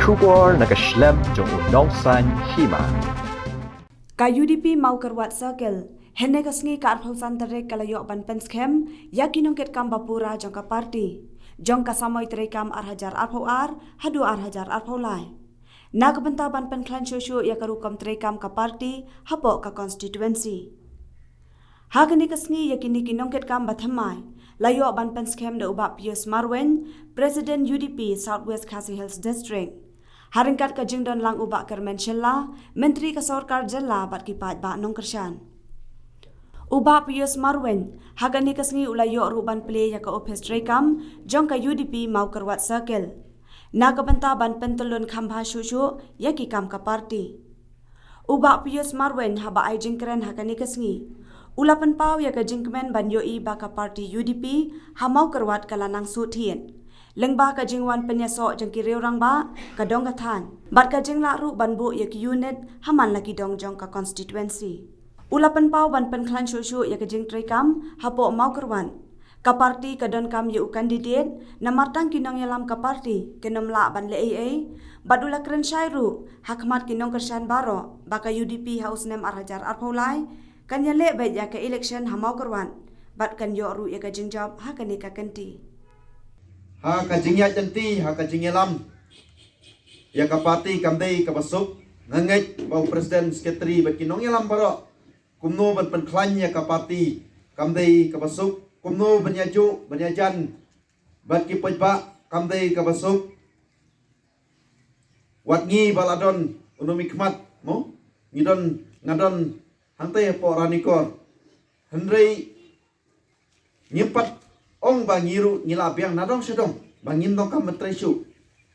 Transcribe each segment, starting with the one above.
Shubor nakaslem jong unongsan hima. Ka UDP mau kerwat circle hene kasngi ka arphausan tere kalayo ban penskem yakinong ket kam bapura jong ka parti jong ka samoy tere kam arhajar arphauar hadu arhajar arphaulai na ka benta ban pen klan shosho ya karu kam tere kam ka parti hapo ka constituency hakani kasngi yakini kinong ket kam bathamai layo ban penskem de uba Pius Marwen President UDP Southwest Khasi Hills District Haringkat ka jingdon lang uba Kermen Shella, Menteri ka Sorkar Jella bat kipat ba nong kersyan. Uba Pius Marwen, hagani kasngi ulayo ruban play ya ka office rekam, jong ka UDP mau kerwat circle. Nakabanta ban pentulun kambha shushu ya ki kam ka parti. Uba Pius Marwen haba ay jingkeren hagani kasngi. Ulapan pau ya ka jingkmen ban yoi ba ka parti UDP ha mau kerwat kalanang sutien. Lengba ka jingwan penyaso jeng kiriu rang ba ka dong ka than bat ka jing la ru ban bu yak unit haman lagi dong jong ka constituency ulapan pau ban pen klan shushu yak jing trekam hapo mau kerwan ka parti ka don kam yu candidate na martang kinong yalam ka parti kenom la ban le AA bat ula kren shairu hakmat kinong kersan baro baka UDP house nem arhajar arphaulai kan yale bai yak election ha mau kerwan bat kan yo ru yak jing job ha kan ka kenti ha kajingya janti ha kajingya lam ya kapati kamdei kabasuk ngangek bau presiden sekretari bakinong ya lam baro kumno ban penklan ya kapati kamdei kabasuk kumno banyaju banyajan bat kipajba kamdei kabasuk watngi baladon unumi khmat mo ngidon ngadon hantai po ranikor hendrei nyimpat ong bangiru ngila biang nadong sedong bangin dong kam mentresu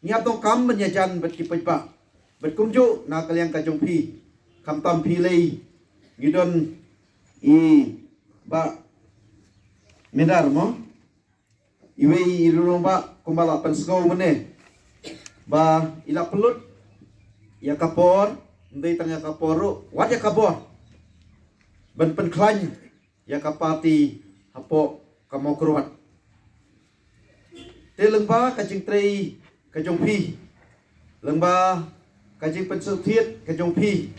ngiap dong kam menyajan bet kipajba bet kumju na kaliang kajong pi kam tam pi lei ngidon i ba medar mo iwe irurong ba kumbala pensko mene ba ila pelut ya kapor ndai tangya kaporu wat ya kapor ben penklan ya kapati hapo kamau keruat te lengba kajing trei kajong pi lengba kajing pensutiet kajong pi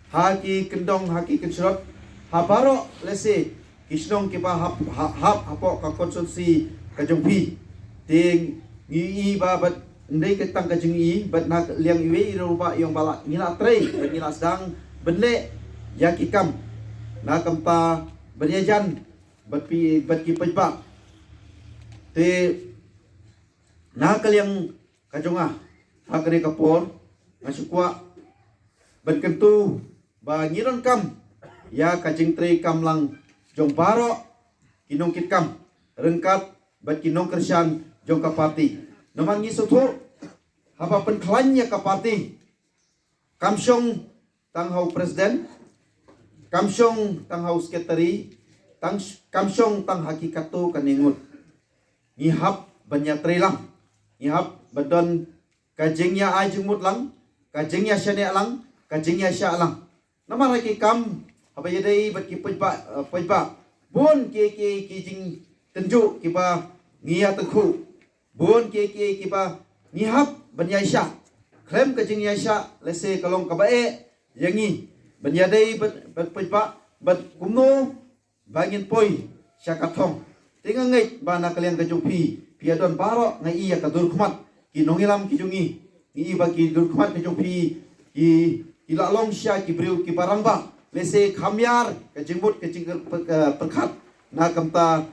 haki kendong haki kensrot habaro lese kisnong kipa hap hapo ka konsumsi kajong pi ting ngi ba bat ndai ketang kajing i bat nak liang iwe rupa yang bala ngila trei bat ngila sedang benle yakikam na kampa beryajan bat ki pajba te na kaliang kajonga hakre kapor ngasukwa ban kentu ba ngiron kam ya kajing tre kam lang jong baro kinong kit kam rengkat bat kinong kersan jong kapati naman ngisutho haba pen klannya kapati kamsyong tanghau presiden kamsyong tanghau sekretari tang kamsyong tang hakikatu kaningut ngihap banyak trilang ngihap badon kajingnya ajengmut lang kajingnya syane lang kajingnya sya lang nama lagi kam apa yadai bat ki pajba bon ke jing tenju kiba ngia tekhu bon ke kiba ngihap banyai sya klem kajingnya sya lese kalong kabae yangi banyadai bat pajba bat kumno bangin poi syakatong tinga ngai bana kalian kajung pi piadon baro ngai iya kadur khmat kinongilam kijungi i bagi dur khmat kajung pi ila long sya ki briu ki baramba lese khamyar kajingbut kajing perkhat na kamta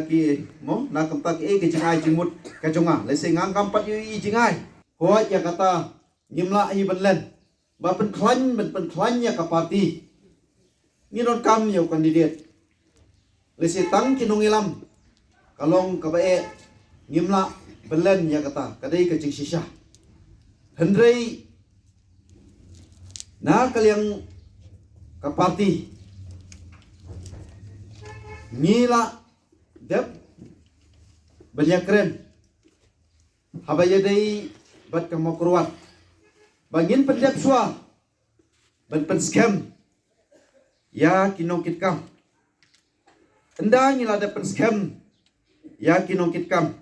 ki mo na kamta ki kajingai jingmut kajunga lese ngang kampat i jingai hoat ya kata ngimla hi benlen ba pen klan ya kapati ngiron kam yo kandidat lesi tang kinungilam kalong kabae ngimla belen ya kata kadai kajing sisha hendrei na kaliang kaparti ngila dep banyak keren habaya dai bat kamau keruat bangin pendep sua ban pen scam ya kinong kit kam enda ngila de pen scam ya kinong kit kam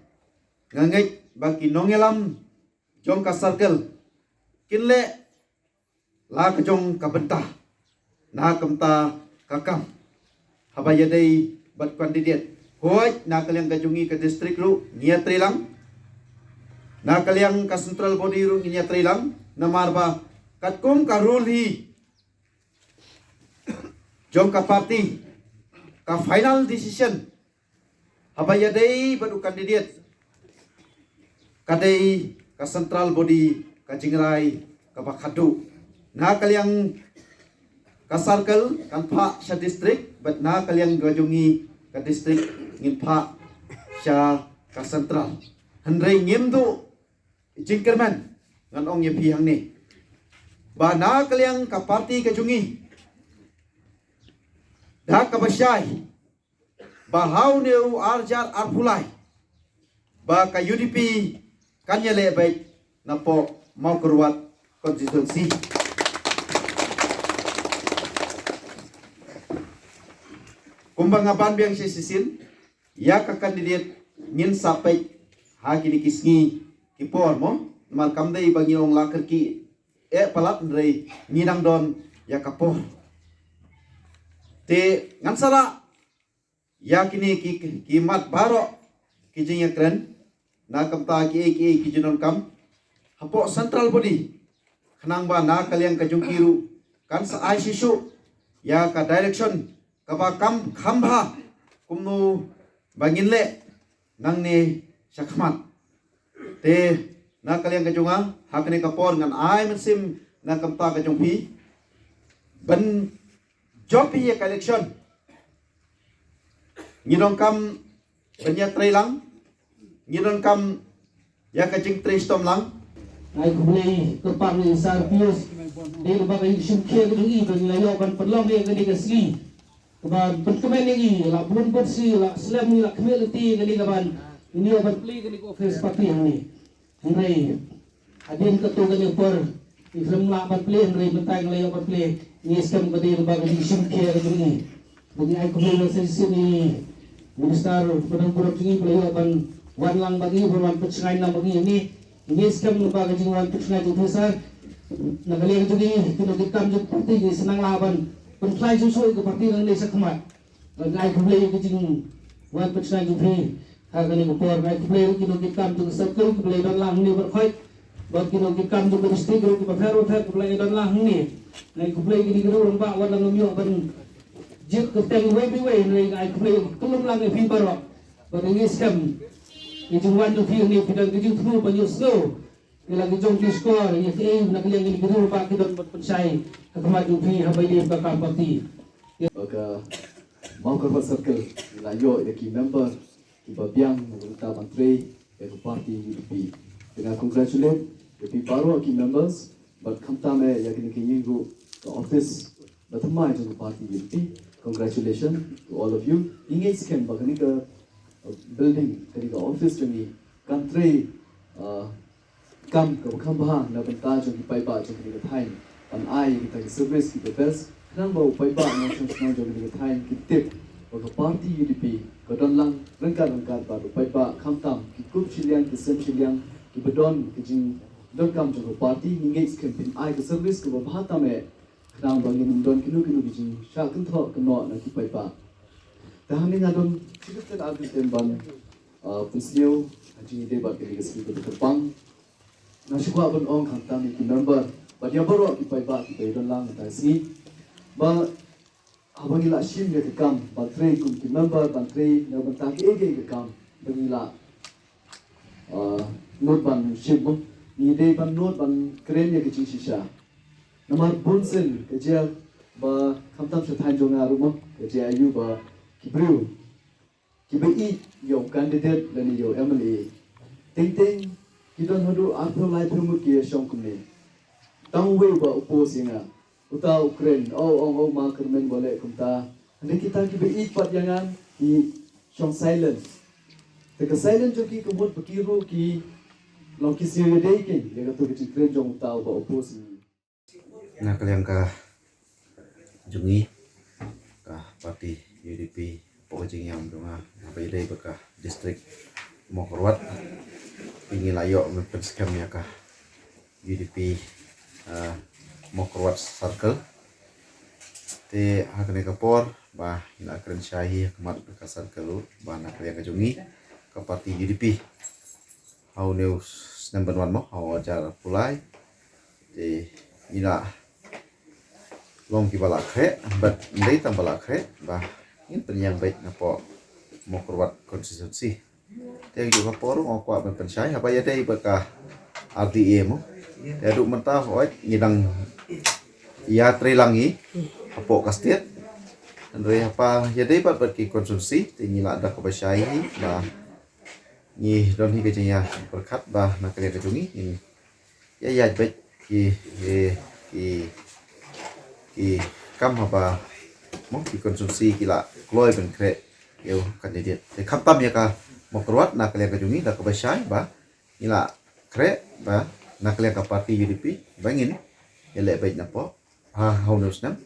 ngangek baki nongelam jong ka circle kinle la ka jong ka bentah na kamta kakam habaya dei bat kandidat hoi na kaliang ka jungi ka district ru ngia trilang na kaliang ka central body ru ngia trilang na marba katkum ka rule hi jong ka party ka final decision habaya dei batu kandidat kadai ka central body ka jingrai ka bakhadu na kaliang ka circle kan pha sha district but na kaliang gajungi ka district ngin pha sha ka central handrai ngim du jingkerman ngan ong ye pi hang ni ba na kaliang ka party ka jungi da ka basyai ba hau neu arjar arpulai ba ka UDP kanya le baik napo mau keruat konstitusi kumbang aban biang sisin ya ka kandidat ngin sapai ha kini kisngi kipor mo mal kamdei bagi ong lakar ki palat ndrei nginang don ya kapor te ngansara ya kini ki mat baro ki jing kren na kamta ki jinon kam hapo central body khanang ba na kaliang kajungkiru kan sa ai sisu ya ka direction kaba kam khamba kumnu banginle nang ni sakmat te na kaliang kajunga hakne kapor ngan ai mensim na kamta kajungpi ban jopi ya election ngidong kam banya trailang ngidong kam ya kajing tristom lang ai kumlei kerpang ni sar pius ni bagai simkhe gedungi bagi layo ban perlong ni gadi kasli kaban perkemen ni la bun bersih la slam ni la kmeliti gadi kaban ini obat play gadi ko face party ni ngai adin ketu gadi per ifram la ban play ngai betang layo ban play ni skam gadi bagai simkhe gedungi bagi ai kumlei sesi ni minister padang purap singi layo ban wanlang bagi berwan petsengai na bagi ini skam lupa kajing wan petsengai tu besar nagali kajing kino dikam jut parti ni senang laban penplai susu ke parti nang desa kemat ngai kumlei kajing wan petsengai tu bhi hargani kupor ngai kumlei kino dikam tu circle kumlei dan lang ni berkhoi bagi kino dikam tu district ru ke fer kumlei dan lang ni ngai kumlei kini guru rumba wan lang myo ban jik ke teng we ngai kumlei tulum lang e fi baro bagi skam Ijung wan tu fiu ni pidang kijung tu banyu slow. Kila kijung diskor ya ke nak liang ni guru pak kidon pensai kemat tu fi habai dia bakal parti. Maka mau kerja circle layo ya ki member ki babiang menguruta menteri ya parti UDP. Dengan congratulate ya baru ki members but kamta me ya kini nyinggu ke office bertema dengan parti UDP. Congratulations to all of you. Ingat skem bagani ke building ketika office jami country kam ke khamba na benta jami paiba jami ke time an ai kita ke service kita best nang bau paiba na national jami ke time kitip ke party UDP ke donlang rengkat ba paiba khamtam ki kup chiliang ke sem chiliang ki bedon ke jing don kam jami party engage campaign ai ke service ke bahata me nang bangin don kinu ki jing sha kan tho ke no na ki paiba Dahani ngadon cukup ten abis ten ban pensiu anjing debat kini kesini ke terbang. Nasyukwa pun ong khantam iki member. Badia baru kipai ba kipai don lang tasi. Ba abangila sim dia kekam bantrei kum ki member bantrei na bantaki ege kekam bangila not ban sim ni de ban not ban kren ya kecing sisa. Nomor bunsen kejia ba khantam setan jonga rumah kejia ayu ba Kibriu, kibai yo candidate dan yo MLA. Ting kita hodu apa lai permut kia songkune. Tangwe ba oposinga. Uta Ukraine, oh ma kermen boleh kumta. Ande kita kibai pat jangan ki song silent. Teka silent jo ki kemut pekiru ki long ki siyo dei ki. Dia kata ki Ukraine jong uta ba oposinga. Nah kalian ka jungi ka parti UDP pokoknya yang dunga apa ide baka distrik mau keruat ingin layo menpenskam ya kah UDP Mokrwat Circle te hakne kapor bah ina keren syahi kemat ka circle bah nak ya kajungi ke parti UDP hau news number 1 mo hau ajar pulai te ina long ki balak kre but ndai tam balak kre bah in penyang baik napo Mokrwat konstitusi te juga kapor ngokwa ben pensyai apa ya dei baka RTA mo ya duk mentah oi ngidang ya trilangi apo kastet andoi apa jadi pat ki konsumsi tingila ada kebasyai bah ni don hi kejanya berkat bah nak kalian kejungi ini ya bet ki kam apa mau ki konsumsi kila kloy ben kre yo kandidat te kaptam ya ka Mokrwat nak kalian kejungi dak kebasyai bah ila kre bah nak kalian ka parti UDP bangin ya le bet napo ha haunus nam